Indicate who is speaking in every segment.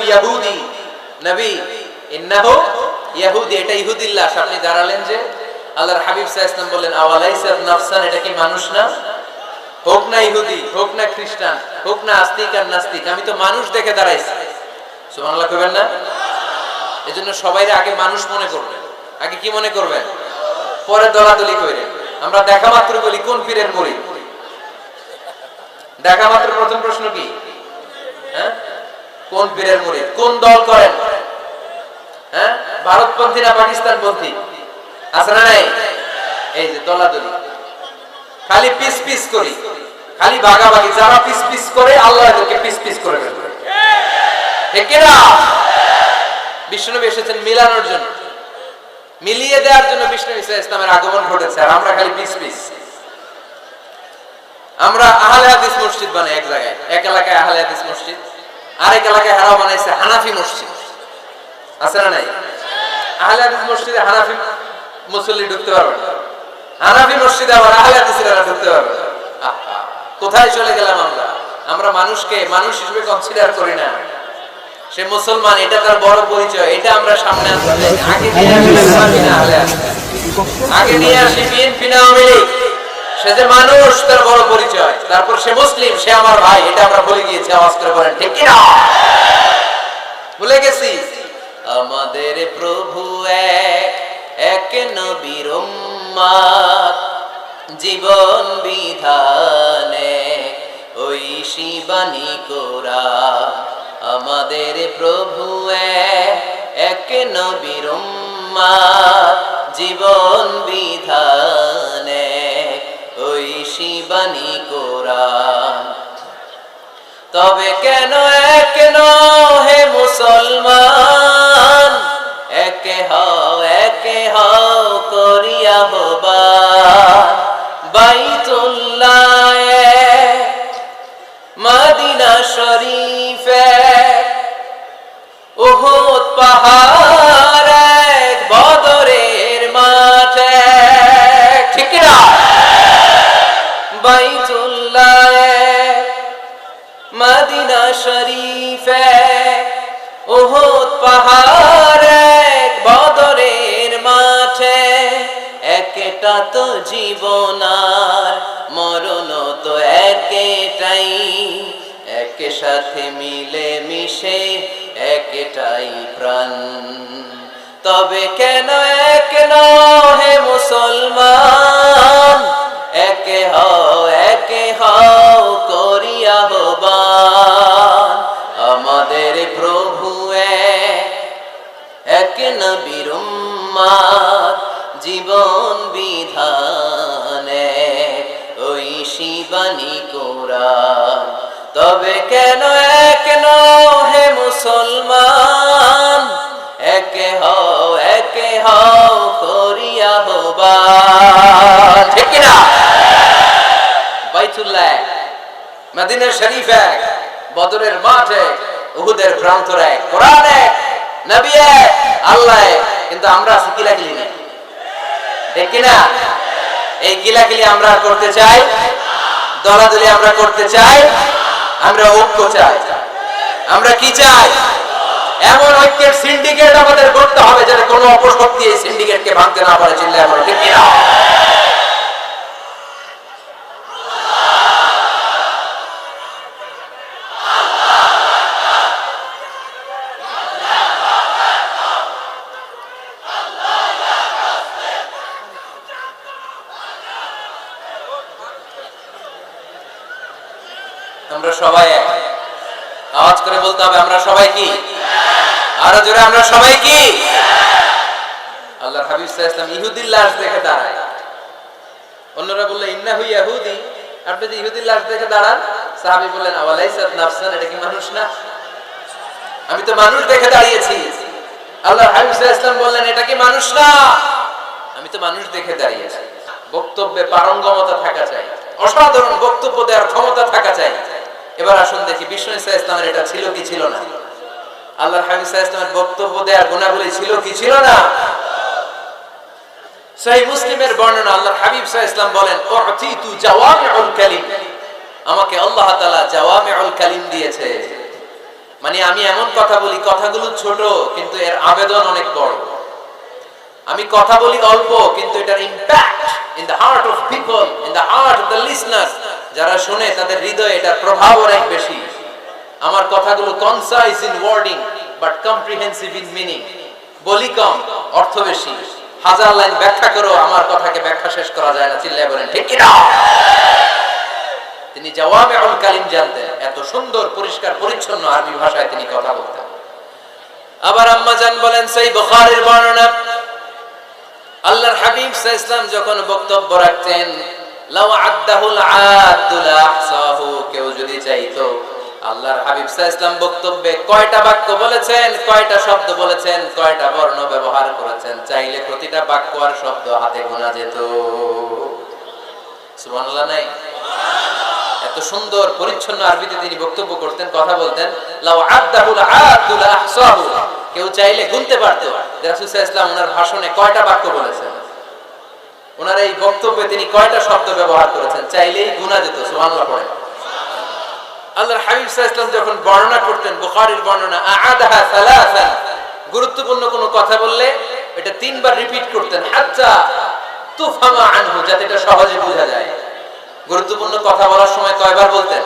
Speaker 1: ইয়াহুদি। নবী ইন্নাহু ইয়াহুদি, এটা ইহুদির লাশ। আপনি দাঁড়ালেন যে আল্লাহর হাবিব সাল্লাল্লাহু আলাইহি ওয়াসাল্লাম বললেন আওয়ালাইসাত নাফসান, এটা কি মানুষ না? হোক না ইহুদি, হোক না খ্রিস্টান, হোক না আস্তিক আর নাস্তিক, আমি তো মানুষ দেখে দাঁড়াইছি। সুবহানাল্লাহ কইবেন না? এজন্য সবাইরে আগে মানুষ মনে করবেন। আগে কি মনে করবেন? পরে দলাদলি কইরেন। আমরা দেখা মাত্র বলি কোন পীরের মুরিদ? দেখা মাত্র প্রথম প্রশ্ন কি? হ্যাঁ, কোন পীরের মুরিদ? কোন দল করেন? হ্যাঁ, ভারতপন্থী না পাকিস্তানপন্থী? আছে না নাই? এই যে দলাদলি, খালি পিস পিস করি, খালি ভাগাভাগি। যারা পিস পিস করে আল্লাহ এদেরকে পিস পিস করে ফেলবে। ঠিক কি না? বিষ্ণুনবী এসেছেন মিলানোর জন্য, মিলিয়ে দেওয়ার জন্য বিষ্ণু ঈসা ইসলামের আগমন ঘটেছে। আর আমরা খালি পিস পিস। আমরা আহলে হাদিস মসজিদ বানাই এক জায়গায়, এক এলাকায় আহলে হাদিস মসজিদ, আরেক এলাকায় হারাও বানাইছে হানাফি মসজিদ। আছে না নাই? আহলে হাদিস মসজিদে হানাফি মুসল্লি ঢুকতে পারবে না, হানাফি মসজিদে আবার আহলে হাদিসরা ঢুকতে পারবে না। কোথায় চলে গেলাম আমরা? আমরা মানুষকে মানুষ হিসেবে কনসিডার করি না। সে মুসলমান, এটা তার বড় পরিচয়, এটা আমরা সামনে আনতে চাই। আগে নিয়ে আসি বিএনপি না আওয়ামী লীগ, সে যে মানুষ তার বড় পরিচয়। তারপর সে মুসলিম, সে আমার ভাই, এটা আমরা ভুলে গিয়েছি। আওয়াজ করে বলেন ঠিক কি না? ভুলে গেছি। আমাদের প্রভু এক, এক নবীর উম্মত, জীবন বিধানে ওই শিবানী কোরআন। আমাদের প্রভু এক নবীর উম্মত, জীবন বিধানে ওই শিবানী কোরআন। তবে কেন এক হে মুসলমান, একে হও করিয়া হবা বাইতুল্লাহ মদিনা শরীফে, উহুদ পাহাড় এক, বদরের মাঠে। ঠিক না? বাইতুল্লাহ মদিনা শরীফে, উহুদ পাহাড় এক, বদরের মাঠে। একটা তো জীবন আর মরণ তো একটাই, একে সাথে মিলে মিশে একটাই প্রাণ। তবে কেন এক হে মুসলমান, একে হও করিয়া হবান। আমাদের প্রভু এক নবীর উম্মত, জীবন বিধানে ওই শিবানী কোরআন। তবে কেন এক হে মুসলমান, একে হও করিয়া হবান। ঠিক না? বাইতুল্লাহ, মদিনা শরীফ এক, বদরের মাঠ এক, উহুদের প্রান্তর এক, কোরআন এক, নবী এক, আল্লাহ এক। কিন্তু আমরা আছি কিলাকিলি না। ঠিক না? এই কিলাকিলি আমরা করতে চাই, দলাদলি আমরা করতে চাই, আমরা ঐক্য চাই। আমরা কি চাই? এমন ঐক্যের সিন্ডিকেট আমাদের করতে হবে যাতে কোনো অপশক্তি এই সিন্ডিকেটকে ভাঙতে না পারে। চিল্লায় আমরা ঠিক না? আমরা সবাই এক। আওয়াজ করে বলতে হবে আমরা সবাই কি? আরো জোরে, আমরা সবাই কি? আল্লাহর হাবিব সাল্লাল্লাহু আলাইহি ওয়াসাল্লাম ইহুদির লাশ দেখে দাঁড়ায়। অন্যরা বলল ইন্নাহু ইয়াহুদি, আপনি যে ইহুদির লাশ দেখে দাঁড়ান। সাহাবী বললেন আওয়ালাইসাত নাফসান, এটা কি মানুষ না? আমি তো মানুষ দেখে দাঁড়িয়েছি। আল্লাহর হাবিব সাল্লাল্লাহু আলাইহি ওয়াসাল্লাম বললেন এটা কি মানুষ না? আমি তো মানুষ দেখে দাঁড়িয়েছি। বক্তব্যে পারঙ্গমতা থাকা চাই, অসাধারণ বক্তব্য দেওয়ার ক্ষমতা থাকা চাই। এবার আসুন দেখি বিষ্ণু ঈসা ইসলামের এটা ছিল কি ছিল না? আল্লাহর হাবিব সাল্লাল্লাহু আলাইহি ওয়াসাল্লামের বক্তব্য দেওয়ার গুণাবলী ছিল কি ছিল না? সহিহ মুসলিমের বর্ণনা, আল্লাহর হাবিব সাল্লাল্লাহু আলাইহি ওয়াসাল্লাম বলেন উতিতু জাওয়ামিউল কালিম, আমাকে আল্লাহ তাআলা জাওয়ামিউল কালিম দিয়েছে। মানে আমি এমন কথা বলি, কথাগুলো ছোট কিন্তু এর আবেদন অনেক বড়। আমি কথা বলি অল্প কিন্তু এটার impact in the heart of people, in the heart of the listener, যারা শুনে তাদের হৃদয়ে এটার প্রভাব অনেক বেশি। আমার কথাগুলো concise in wording but comprehensive in meaning. বলি কম, অর্থ বেশি। হাজার লাইন ব্যাখ্যা করো, আমার কথাকে ব্যাখ্যা শেষ করা যায় না। চিল্লায় বলেন ঠিক কি না? তিনি জাওয়ামিউল কালিম জানতেন, এত সুন্দর পরিষ্কার পরিচ্ছন্ন আরবি ভাষায় তিনি কথা বলতেন। আবার আম্মা জান বলেন, সেই বুখারীর বর্ণনা, আল্লাহর হাবিব সাল্লাল্লাহু আলাইহি ওয়াসাল্লাম যখন বক্তব্য রাখতেন, লাউ আদাহুল আদুল আহসাহু, কেউ যদি চাইতো আল্লাহর হাবিব সাল্লাল্লাহু আলাইহি ওয়াসাল্লাম বক্তব্যে কয়টা বাক্য বলেছেন, কয়টা শব্দ বলেছেন, কয়টা বর্ণ ব্যবহার করেছেন, চাইলে প্রতিটা বাক্য আর শব্দ হাতে গোনা যেত। সুবহানাল্লাহ নাই? এত সুন্দর পরিচ্ছন্ন আরবিতে তিনি বক্তব্য করতেন, কথা বলতেন। লাউ আদাহুল আদুল আহসাহু, কেউ চাইলে গুনতে পারত রাসূল সাল্লাল্লাহু আলাইহি ওয়াসাল্লাম ওনার ভাষণে কয়টা বাক্য বলেছেন, ওনার এই বক্তব্যে তিনি কয়টা শব্দ ব্যবহার করেছেন, চাইলেই গুনা যেত। সুবহানাল্লাহ পড়ে। আল্লাহর হাবিব সাল্লাল্লাহু আলাইহি ওয়াসাল্লাম যখন বর্ণনা করতেন, বুখারীর বর্ণনা, আ'আদাহা সালাসান, গুরুত্বপূর্ণ কোনো কথা বললে এটা তিনবার রিপিট করতেন, হাত্তা তুফহামা আনহু, যাতে এটা সহজে বোঝা যায়। গুরুত্বপূর্ণ কথা বলার সময় কয়বার বলতেন?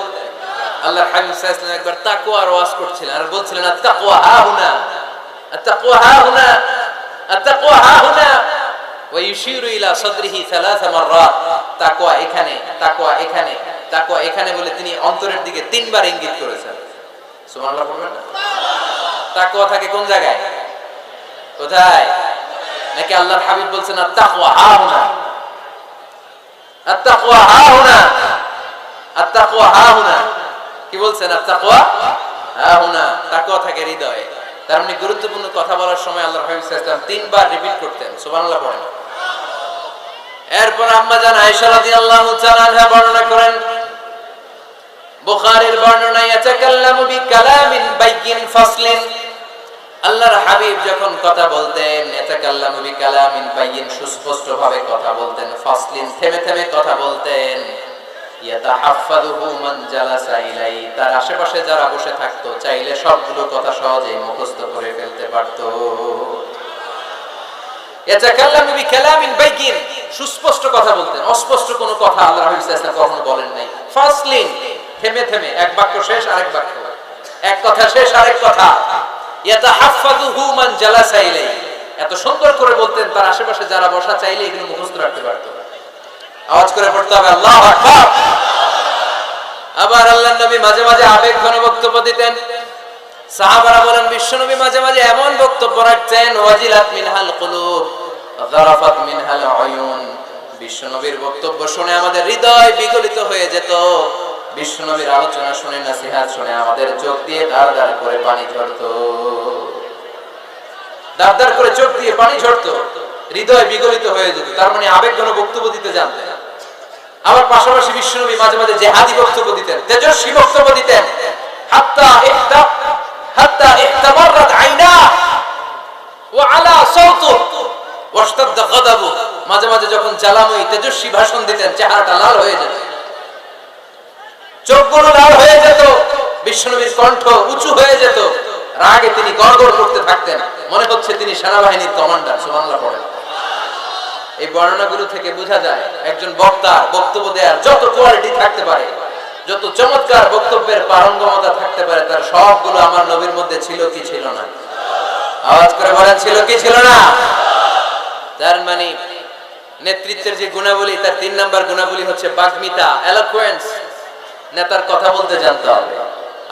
Speaker 1: আল্লাহর হাবিব সাল্লাল্লাহু আলাইহি ওয়াসাল্লাম একবার তাকওয়ার ওয়াজ করছিলেন আর বলছিলেন, আত-তাকওয়া হাহুনা, আত-তাকওয়া হাহুনা, আত-তাকওয়া হাহুনা, ওয়া ইউশিরু ইলা সাদরিহি সালাসা মাররাত। তাকওয়া এখানে, তাকওয়া এখানে, তাকওয়া এখানে বলে তিনি অন্তরের দিকে তিনবার ইঙ্গিত করেছেন। সুবহানাল্লাহ বলবেন না? তাকওয়া থাকে কোন জায়গায়? কোথায়? নাকি আল্লাহর হাবিব বলছেন আত-তাকওয়া হাহুনা, আত-তাকওয়া হাহুনা, আত-তাকওয়া হাহুনা? কি বলছেন? আত-তাকওয়া হাহুনা। তাকওয়া থাকে হৃদয়ে। তার মানে গুরুত্বপূর্ণ কথা বলার সময় আল্লাহর হাবিব সাল্লাল্লাহু আলাইহি ওয়াসাল্লাম তিনবার রিপিট করতেন। সুবহানাল্লাহ পড়েন। এরপর আম্মা জান আয়েশা রাদিয়াল্লাহু তাআলা আনহা বর্ণনা করেন, বুখারীর বর্ণনা, ইয়াতাকাল্লামু বিকালামিন বাইয়িন ফাসলিন, আল্লাহর হাবিব যখন কথা বলতেন, ইয়াতাকাল্লামু বিকালামিন বাইয়িন, সুস্পষ্ট ভাবে কথা বলতেন, ফাসলিন, থেমে থেমে কথা বলতেন, ইয়াতাহাফফাযুহু মান জালাসা ইলাই, তার আশেপাশে যারা বসে থাকতো চাইলে সবগুলো কথা সহজেই মুখস্থ করে ফেলতে পারত। ইয়াতাকাল্লামু বিকালামিন বাইয়িন, সুস্পষ্ট কথা বলতেন, অস্পষ্ট কোনো কথা আল্লাহর হাবিব সাল্লাল্লাহু আলাইহি ওয়াসাল্লাম কখনো বলেন নাই। ফাসলিন, থেমে থেমে, এক বাক্য শেষ আরেক বাক্য, এক কথা শেষ আরেক কথা। ইয়াতাহাফফাযুহু মান জালাসা ইলাই, এত সুন্দর করে বলতেন তার আশেপাশে যারা বসা চাইলে এগুলো মুখস্থ রাখতে পারত। আওয়াজ করে পড়তে হবে আল্লাহু আকবার। আবার আল্লাহর নবী মাঝে মাঝে আবেগ ঘন বক্তব্য দিতেন। সাহাবারা বলেন, বিশ্বনবী মাঝে মাঝে এমন বক্তব্য রাখতেন, ওয়াজিলাত মিনহাল কুলুব, যারাফাত মিনহাল আয়ুন, বিশ্বনবীর বক্তব্য শুনে আমাদের হৃদয় বিগলিত হয়ে যেত। বিশ্বনবীর আলোচনা শুনে, নসিহত শুনে আমাদের চোখ দিয়ে দাঁড় দাঁড় করে পানি ঝরতো, দাঁড় দাঁড় করে চোখ দিয়ে পানি ঝরতো, হৃদয় বিগলিত হয়ে যেত। তার মানে আবেগ ঘন বক্তব্য দিতে জানতেন। আবার পাশাপাশি বিশ্বনবী মাঝে মাঝে জিহাদি বক্তব্য দিতেন, তেজস্বী বক্তব্য দিতেন। হাত্তা ইহতামাররাত আইনা ওয়া আলা সাওতু ওয়াশতাদ্দা গাদাবু, মাঝে মাঝে যখন জ্বালাময়ী তেজস্বী ভাষণ দিতেন চেহারাটা লাল হয়ে যেত, চোখগুলো লাল হয়ে যেত, বিশ্বনবীর কণ্ঠ উঁচু হয়ে যেত, রাগে তিনি গড়গড় করতে থাকতেন, মনে হচ্ছে তিনি সেনাবাহিনীর কমান্ডার। সুবহানাল্লাহ পড়েন। এই বর্ণনাগুলো থেকে বোঝা যায় একজন বক্তার বক্তব্য দেওয়ার যত কোয়ালিটি থাকতে পারে, যত চমৎকার বক্তব্যের পারঙ্গমতা থাকতে পারে, তার সবগুলো আমার নবীর মধ্যে ছিল কি ছিল না? আওয়াজ করে বলেন, ছিল কি ছিল না? তার মানে নেতৃত্বের যে গুণাবলী, তার 3 নাম্বার গুণাবলী হচ্ছে বাগ্মিতা, এলোকুয়েন্স। নেতার কথা বলতে জানতে হবে।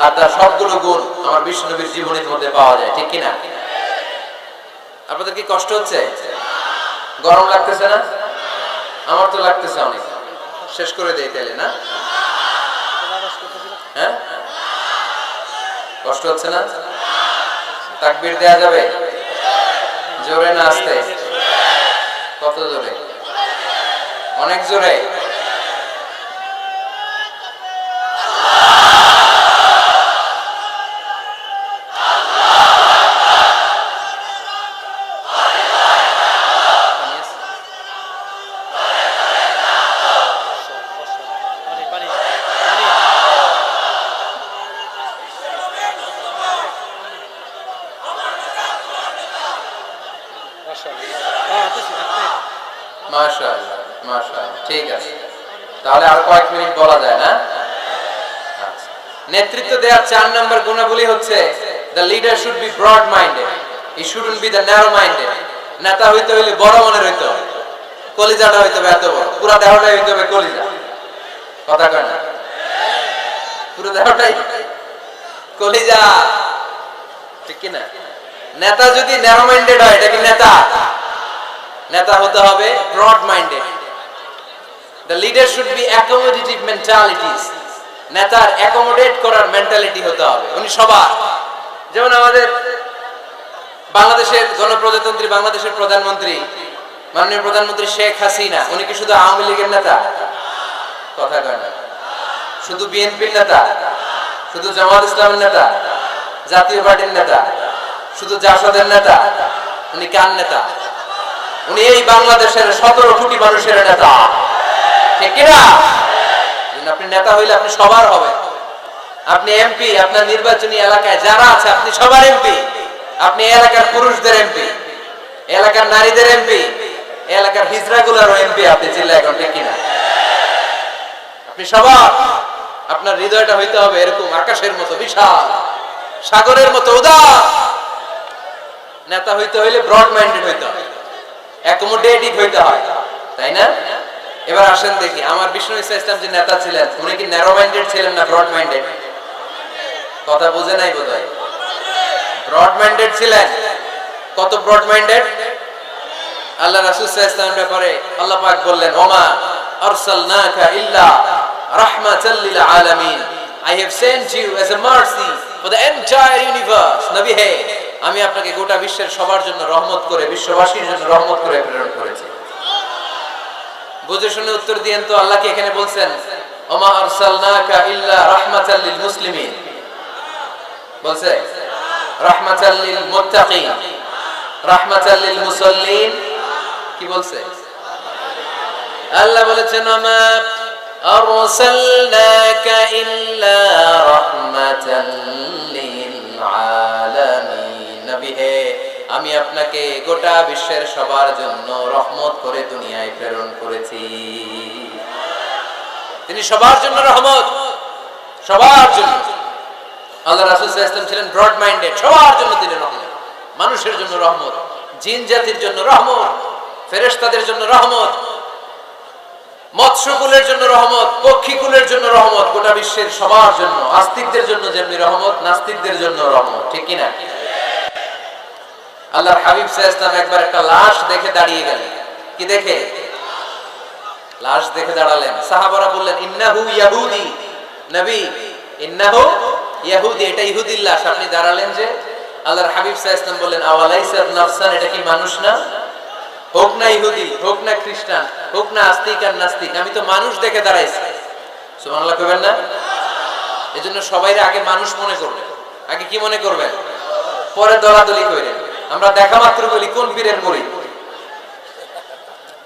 Speaker 1: আর তার সবগুলো গুণ আমার বিশ্বনবীর জীবনের মধ্যে পাওয়া যায়, ঠিক কি না? আপনাদের কি কষ্ট হচ্ছে? গরম লাগতেছে না? আমার তো লাগতেছে অনেক। শেষ করে দেই তাহলে না? হ্যাঁ, কষ্ট হচ্ছে না? তাকবীর দেয়া যাবে? জোরে না আস্তে? কত জোরে? অনেক জোরে। মাশাআল্লাহ মাশাআল্লাহ, ঠিক আছে। তাহলে আর কয়েক মিনিট বলা যায় না? আচ্ছা, নেতৃত্ব দেওয়ার 4 নম্বর গুণাবলী হচ্ছে the leader should be broad minded, he shouldn't be the narrow minded. নেতা হইতে হইলে বড় মনের হইতে হবে, কলিজাটা হইতে হবে এত বড়, পুরো দেহটাই হইতে হবে কলিজা। কথা কয় না? পুরো দেহটাই কলিজা, ঠিক কি না? নেতা যদি ন্যারো মাইন্ডেড হয়, এটা কি নেতা? নেতা হতে হবে broad minded. The leader should be accommodative mentalities. নেতার অ্যাকোমোডেট করার মেন্টালিটি হতে হবে, উনি সবার। যেমন আমাদের বাংলাদেশের গণপ্রজাতন্ত্রী বাংলাদেশের প্রধানমন্ত্রী মাননীয় প্রধানমন্ত্রী শেখ হাসিনা, উনি কি শুধু আওয়ামী লীগের নেতা? কথা কয় না? শুধু বিএনপির নেতা? শুধু জামাত ইসলামের নেতা? জাতীয় পার্টির নেতা? শুধু জাসদের নেতা? উনি কার নেতা? উনি এই বাংলাদেশের 17 কোটি মানুষের নেতা, ঠিক কি না? আপনি নেতা হইলে আপনি সবার হবেন। আপনি এমপি, আপনার নির্বাচনী এলাকায় যারা আছে আপনি সবার এমপি। আপনি এলাকার পুরুষদের এমপি, এলাকার নারীদের এমপি, এলাকার হিজড়াগুলোরও এমপি আপনি, চিল্লা এখন, ঠিক কিনা? আপনি সবার, আপনার হৃদয়টা হইতে হবে এরকম আকাশের মতো বিশাল, সাগরের মতো উদার। নেতা হইতে হইলে ব্রড মাইন্ডেড হইতে হয়, অ্যাকোমোডেটিভ হইতে হয়, তাই না? এবার আসেন দেখি, আমার বিষ্ণু ইসা ইসলাম যে নেতা ছিলেন, উনি কি ন্যারো মাইন্ডেড ছিলেন না ব্রড মাইন্ডেড? কথা বুঝে নাই বোধহয়। ব্রড মাইন্ডেড ছিলেন। কত ব্রড মাইন্ডেড? আল্লাহ রাসূল সাল্লাল্লাহু আলাইহি ওয়াসাল্লামের ব্যাপারে আল্লাহ পাক বললেন, ওমা আরসালনাকা ইল্লা রাহমাতাল লিল আলামিন, I have sent you as a mercy for the entire universe. নবী হে, আমি আপনাকে গোটা বিশ্বের সবার জন্য রহমত করে, বিশ্ববাসীর জন্য রহমত করে প্রেরণ করেছি। বুঝে শুনে উত্তর দিয়েন তো, আল্লাহ কি এখানে বলছেন ওমা আরসালনাকা ইল্লা রাহমাতাল লিল মুসলিমিন? বলছে রাহমাতাল লিল মুত্তাকিন, রাহমাতাল লিল মুসাল্লিন? কি বলছে? আল্লাহ বলেছেন ওমা আরসালনাকা ইল্লা রাহমাতাল লিল আলামিন। নবী হে, আমি আপনাকে গোটা বিশ্বের সবার জন্য রহমত করে দুনিয়ায় প্রেরণ করেছি। তিনি সবার জন্য রহমত, সবার জন্য। আল্লাহ রাসূল সাল্লাল্লাহু আলাইহি ওয়াসাল্লাম ছিলেন ব্রড মাইন্ডেড, সবার জন্য তিনি রহমত। মানুষের জন্য রহমত, জিন জাতির জন্য রহমত, ফেরেশতাদের জন্য রহমত, মৎস্যকুলের জন্য রহমত, পক্ষীকুলের জন্য রহমত, গোটা বিশ্বের সবার জন্য। আস্তিকদের জন্য যেমনি রহমত, নাস্তিকদের জন্য রহমত, ঠিক কি না? আল্লাহর হাবিব সাল্লাল্লাহু আলাইহি ওয়াসাল্লাম একবার একটা লাশ দেখে দাঁড়িয়ে গেলেন। কি দেখে? লাশ দেখে দাঁড়ালেন। সাহাবারা বললেন ইন্নাহু ইয়াহুদি। নবী, ইন্নাহু ইয়াহুদি, এটা ইহুদির লাশ, আপনি দাঁড়ালেন যে? আল্লাহর হাবিব সাল্লাল্লাহু আলাইহি ওয়াসাল্লাম বললেন আওয়ালাইসাত নাফসান, এটা কি মানুষ না? হোক না ইহুদি, হোক না খ্রিস্টান, হোক না আস্তিক আর নাস্তিক, আমি তো মানুষ দেখে দাঁড়াইছি। সুবহানাল্লাহ কইবেন না? এজন্য সবাইরে আগে মানুষ মনে করবেন। আগে কি মনে করবেন? পরে দলাদলি কইরেন। আমরা দেখা মাত্র বলি কোন পীরের মুরিদ?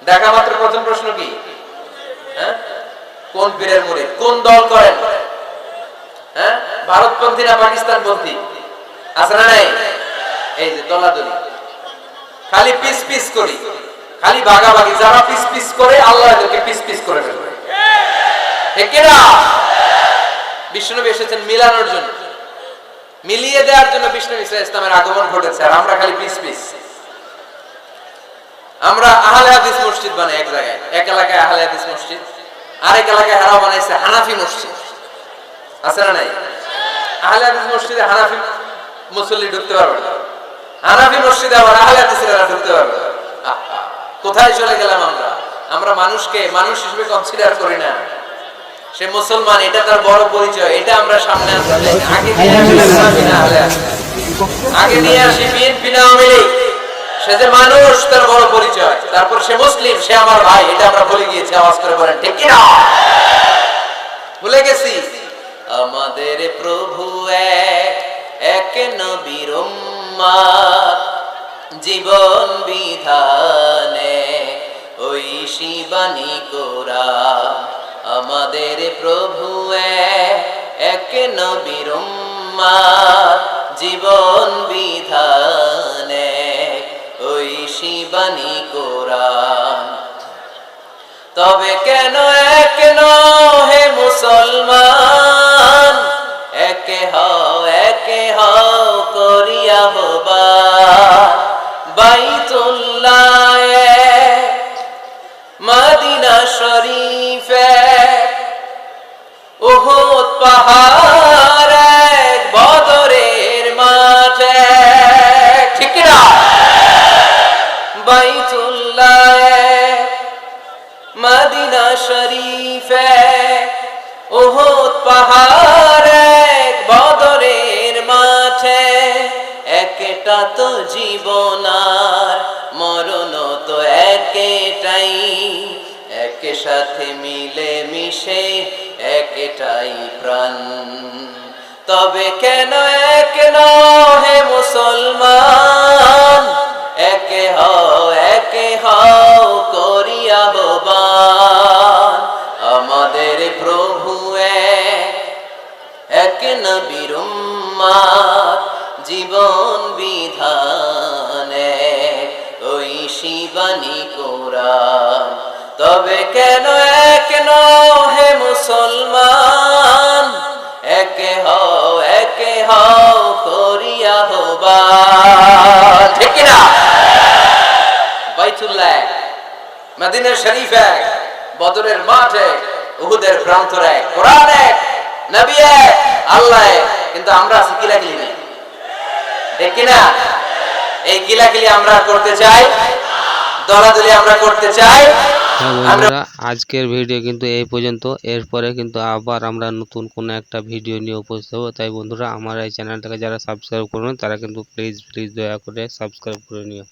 Speaker 1: দেখা মাত্র প্রথম প্রশ্ন কি? হ্যাঁ, কোন পীরের মুরিদ? কোন দল করেন? হ্যাঁ, ভারতপন্থী না পাকিস্তানপন্থী? আছে না নাই? এই যে দলাদলি, খালি পিস পিস করি, খালি ভাগাভাগি। যারা পিস পিস করে আল্লাহ এদেরকে পিস পিস করে ফেলবে, ঠিক কি না? বিশ্বনবী এসেছেন মিলানোর জন্য, মিলিয়ে দেওয়ার জন্য বিষ্ণু ঈসা ইসলামের আগমন ঘটেছে। আর আমরা খালি পিস পিস। আমরা আহলে হাদিস মসজিদ বানাই এক জায়গায়, এক এলাকায় আহলে হাদিস মসজিদ, আরেক এলাকায় হারা বানাইছে হানাফি মসজিদ। আছে না নাই? আহলে হাদিস মসজিদে হানাফি মুসল্লি ঢুকতে পারবে না, হানাফি মসজিদে আবার আহলে হাদিসেরা ঢুকতে পারবে না। কোথায় চলে গেলাম আমরা? আমরা মানুষকে মানুষ হিসেবে কনসিডার করি না। সে মুসলমান, এটা তার বড় পরিচয়, এটা আমরা সামনে আনতে চাই। আগে নিয়ে আসি বিএনপি না আওয়ামী লীগ, সে যে মানুষ তার বড় পরিচয়। তারপর সে মুসলিম, সে আমার ভাই, এটা আমরা ভুলে গিয়েছি। আওয়াজ করে বলেন ঠিক কি না? ভুলে গেছি। আমাদের প্রভু এক, এক নবীর উম্মত, জীবন বিধানে ওই শিবানী কোরআন। আমাদের প্রভু এক নবীর উম্মত, জীবন বিধানে ওই শিবানী তবে কেন এক হে মুসলমান, একে হও করিয়া হবা বাইতুল্লাহ মদিনা শরীফে, উহুদ পাহাড় এক বদরের মাঠে, ঠিক না? বাইতুল্লাহ মদিনা শরীফে, উহুদ পাহাড় এক বদরের মাঠে, একটা তো জীবন আর মরণ তো একটাই, একে সাথে মিলে মিশে একটাই প্রাণ। তবে কেন এক হে মুসলমান, একে হও করিয়া হবান আমাদের প্রভু এক নবীর উম্মত, জীবন বিধান ওই শিবানী কোরআন। তবে কেন এক হে মুসলমান, একে হও করিয়া হবান, ঠিক না? বাইতুল্লাহ মদিনা শরীফ এক, বদরের মাঠ এক, উহুদের প্রান্তর এক, কোরআন এক, নবী এক, আল্লাহ এক। কিন্তু আমরা আছি কিলাকিলি নেই, ঠিক না? এই কিলাকিলি আমরা করতে চাই, দলাদলি আমরা করতে চাই।
Speaker 2: বন্ধুরা, আজকের ভিডিও কিন্তু এই পর্যন্ত। এরপরে কিন্তু আবার আমরা নতুন কোনো একটা ভিডিও নিয়ে উপস্থিত হবো। তাই বন্ধুরা, আমার এই চ্যানেলটাকে যারা সাবস্ক্রাইব করবেন তারা কিন্তু প্লিজ দয়া করে সাবস্ক্রাইব করে নিও।